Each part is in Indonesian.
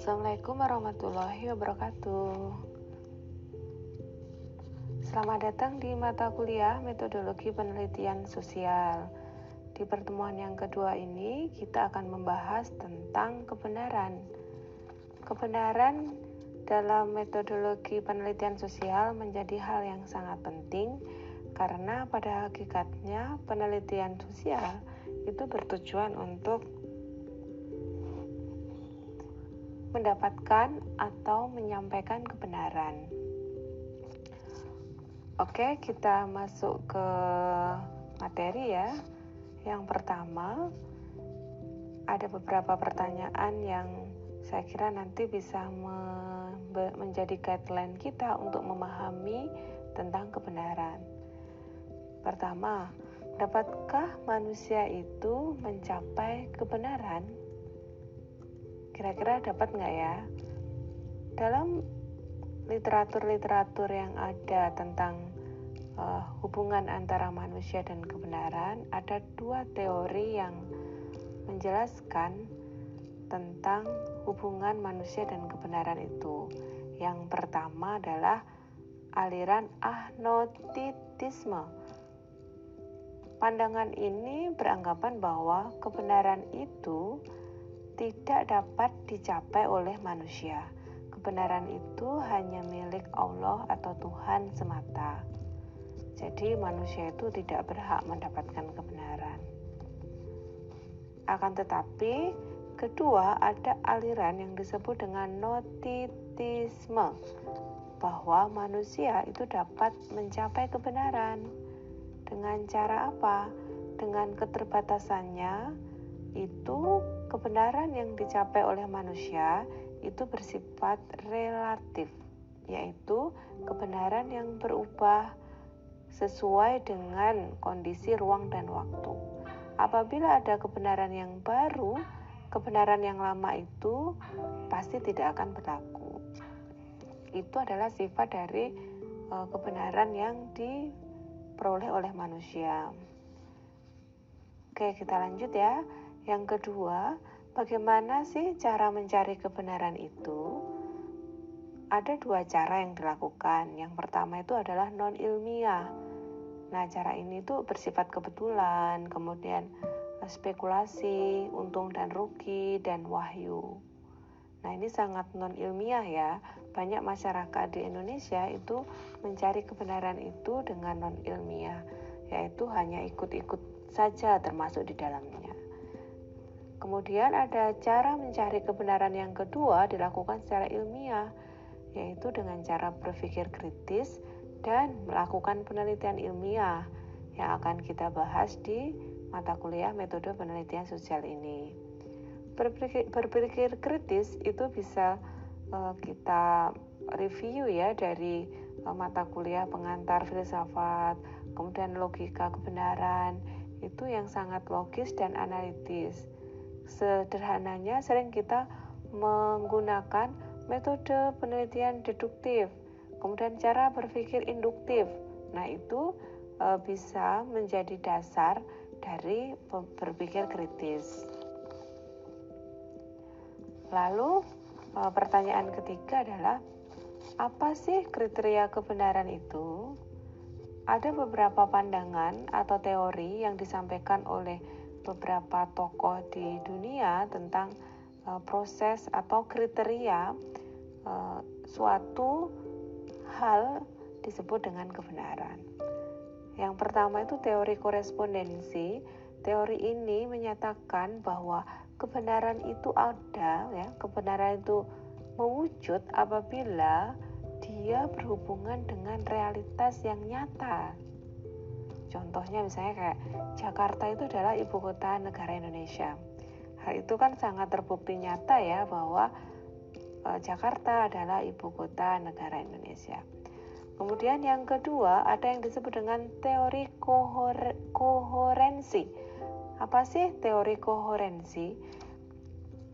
Assalamualaikum warahmatullahi wabarakatuh. Selamat datang di mata kuliah Metodologi Penelitian Sosial. Di pertemuan yang kedua ini, kita akan membahas tentang kebenaran. Kebenaran dalam metodologi penelitian sosial menjadi hal yang sangat penting karena pada hakikatnya penelitian sosial itu bertujuan untuk mendapatkan atau menyampaikan kebenaran. Oke, kita masuk ke materi ya. Yang pertama, ada beberapa pertanyaan yang saya kira nanti bisa menjadi guideline kita untuk memahami tentang kebenaran. Pertama, dapatkah manusia itu mencapai kebenaran? Kira-kira dapat nggak ya? Dalam literatur yang ada tentang hubungan antara manusia dan kebenaran, ada dua teori yang menjelaskan tentang hubungan manusia dan kebenaran itu. Yang pertama adalah aliran agnostitisme. Pandangan ini beranggapan bahwa kebenaran itu tidak dapat dicapai oleh manusia. Kebenaran itu hanya milik Allah atau Tuhan semata. Jadi manusia itu tidak berhak mendapatkan kebenaran. Akan tetapi, kedua ada aliran yang disebut dengan gnostitisme, bahwa manusia itu dapat mencapai kebenaran. Dengan cara apa? Dengan keterbatasannya, itu kebenaran yang dicapai oleh manusia itu bersifat relatif, yaitu kebenaran yang berubah sesuai dengan kondisi ruang dan waktu. Apabila ada kebenaran yang baru, kebenaran yang lama itu pasti tidak akan berlaku. Itu adalah sifat dari kebenaran yang diperoleh oleh manusia. Oke, kita lanjut ya. Yang kedua, bagaimana sih cara mencari kebenaran itu? Ada dua cara yang dilakukan. Yang pertama itu adalah non-ilmiah. Nah, cara ini tuh bersifat kebetulan, kemudian spekulasi, untung dan rugi, dan wahyu. Nah, ini sangat non-ilmiah ya. Banyak masyarakat di Indonesia itu mencari kebenaran itu dengan non-ilmiah, yaitu hanya ikut-ikut saja termasuk di dalamnya. Kemudian ada cara mencari kebenaran yang kedua dilakukan secara ilmiah, yaitu dengan cara berpikir kritis dan melakukan penelitian ilmiah yang akan kita bahas di mata kuliah metode penelitian sosial ini. Berpikir kritis itu bisa kita review ya dari mata kuliah pengantar filsafat, kemudian logika kebenaran, itu yang sangat logis dan analitis. Sederhananya sering kita menggunakan metode penelitian deduktif, kemudian cara berpikir induktif. Nah, itu bisa menjadi dasar dari berpikir kritis. Lalu pertanyaan ketiga adalah, apa sih kriteria kebenaran itu? Ada beberapa pandangan atau teori yang disampaikan oleh beberapa tokoh di dunia tentang proses atau kriteria suatu hal disebut dengan kebenaran. Yang pertama itu teori korespondensi. Teori ini menyatakan bahwa kebenaran itu ada, ya, kebenaran itu mewujud apabila dia berhubungan dengan realitas yang nyata. Contohnya misalnya kayak Jakarta itu adalah ibu kota negara Indonesia. Hal itu kan sangat terbukti nyata ya bahwa Jakarta adalah ibu kota negara Indonesia. Kemudian yang kedua ada yang disebut dengan teori koherensi. Apa sih teori koherensi?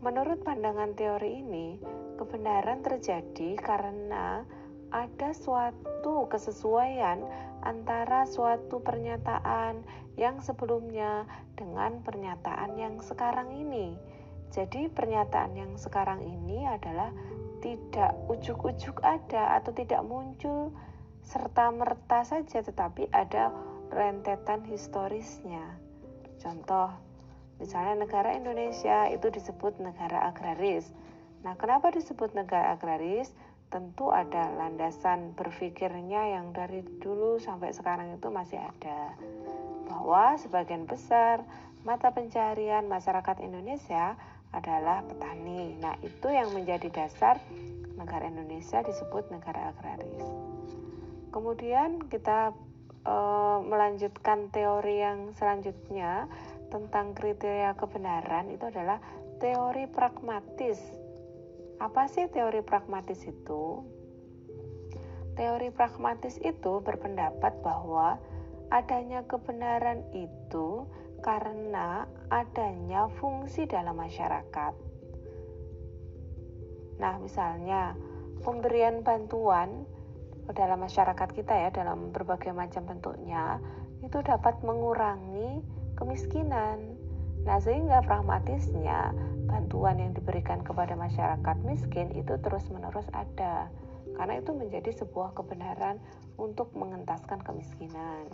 Menurut pandangan teori ini, kebenaran terjadi karena ada suatu kesesuaian antara suatu pernyataan yang sebelumnya dengan pernyataan yang sekarang ini. Jadi pernyataan yang sekarang ini adalah tidak ujuk-ujuk ada atau tidak muncul serta-merta saja, tetapi ada rentetan historisnya. Contoh, misalnya negara Indonesia itu disebut negara agraris. Nah, kenapa disebut negara agraris? Tentu ada landasan berpikirnya yang dari dulu sampai sekarang itu masih ada. Bahwa sebagian besar mata pencaharian masyarakat Indonesia adalah petani. Nah, itu yang menjadi dasar negara Indonesia disebut negara agraris. Kemudian kita melanjutkan teori yang selanjutnya tentang kriteria kebenaran, itu adalah teori pragmatis. Apa sih teori pragmatis itu? Teori pragmatis itu berpendapat bahwa adanya kebenaran itu karena adanya fungsi dalam masyarakat. Nah, misalnya pemberian bantuan dalam masyarakat kita ya, dalam berbagai macam bentuknya, itu dapat mengurangi kemiskinan. Nah, sehingga pragmatisnya bantuan yang diberikan kepada masyarakat miskin itu terus-menerus ada, karena itu menjadi sebuah kebenaran untuk mengentaskan kemiskinan.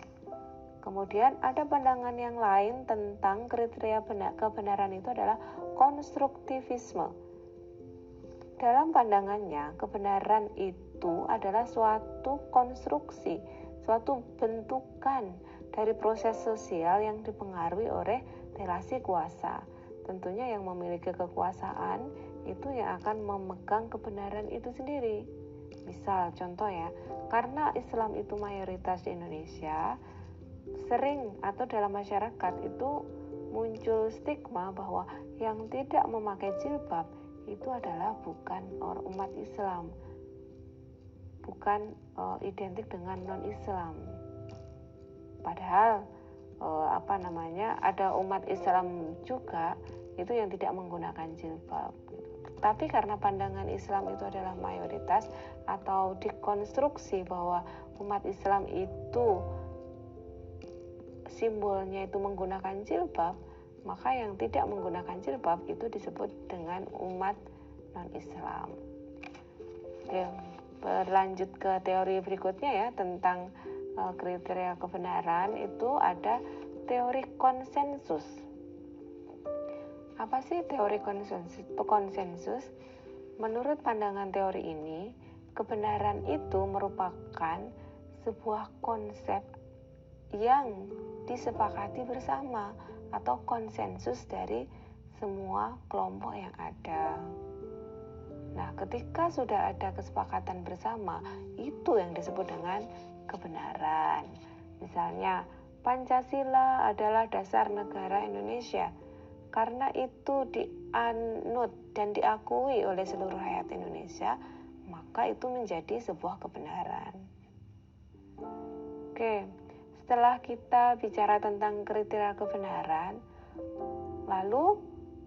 Kemudian ada pandangan yang lain tentang kriteria kebenaran itu adalah konstruktivisme. Dalam pandangannya, kebenaran itu adalah suatu konstruksi, suatu bentukan dari proses sosial yang dipengaruhi oleh relasi kuasa. Tentunya yang memiliki kekuasaan itu yang akan memegang kebenaran itu sendiri. Misal, contoh ya, karena Islam itu mayoritas di Indonesia, sering atau dalam masyarakat itu muncul stigma bahwa yang tidak memakai jilbab itu adalah bukan umat Islam, bukan identik dengan non-Islam. Padahal ada umat Islam juga itu yang tidak menggunakan jilbab. Tapi karena pandangan Islam itu adalah mayoritas atau dikonstruksi bahwa umat Islam itu simbolnya itu menggunakan jilbab, maka yang tidak menggunakan jilbab itu disebut dengan umat non-Islam. Oke, berlanjut ke teori berikutnya ya tentang kriteria kebenaran, itu ada teori konsensus. Apa sih teori konsensus? Menurut pandangan teori ini, kebenaran itu merupakan sebuah konsep yang disepakati bersama atau konsensus dari semua kelompok yang ada. Nah, ketika sudah ada kesepakatan bersama, itu yang disebut dengan kebenaran. Misalnya, Pancasila adalah dasar negara Indonesia. Karena itu dianut dan diakui oleh seluruh rakyat Indonesia, maka itu menjadi sebuah kebenaran. Oke, setelah kita bicara tentang kriteria kebenaran, lalu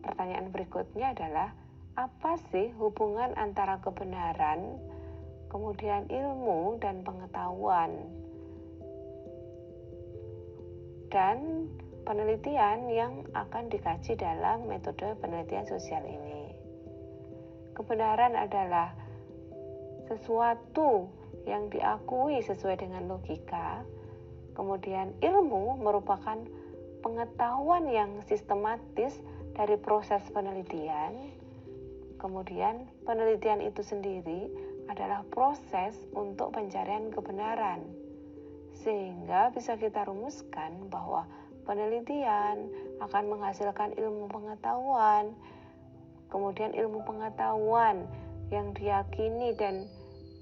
pertanyaan berikutnya adalah, apa sih hubungan antara kebenaran, kemudian ilmu dan pengetahuan, dan penelitian yang akan dikaji dalam metode penelitian sosial ini? Kebenaran adalah sesuatu yang diakui sesuai dengan logika. Kemudian ilmu merupakan pengetahuan yang sistematis dari proses penelitian. Kemudian penelitian itu sendiri adalah proses untuk pencarian kebenaran. Sehingga bisa kita rumuskan bahwa penelitian akan menghasilkan ilmu pengetahuan. Kemudian ilmu pengetahuan yang diyakini dan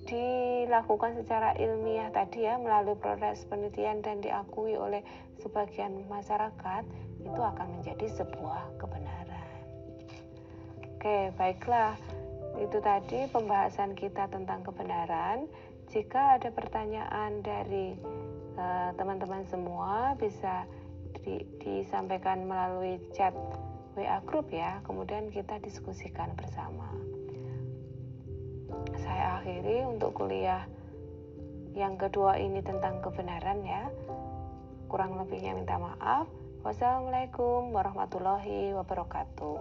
dilakukan secara ilmiah tadi ya, melalui proses penelitian dan diakui oleh sebagian masyarakat, itu akan menjadi sebuah kebenaran. Oke, baiklah, itu tadi pembahasan kita tentang kebenaran. Jika ada pertanyaan dari teman-teman semua, bisa disampaikan melalui chat WA group ya, kemudian kita diskusikan bersama. Saya akhiri untuk kuliah yang kedua ini tentang kebenaran ya. Kurang lebihnya minta maaf. Wassalamualaikum warahmatullahi wabarakatuh.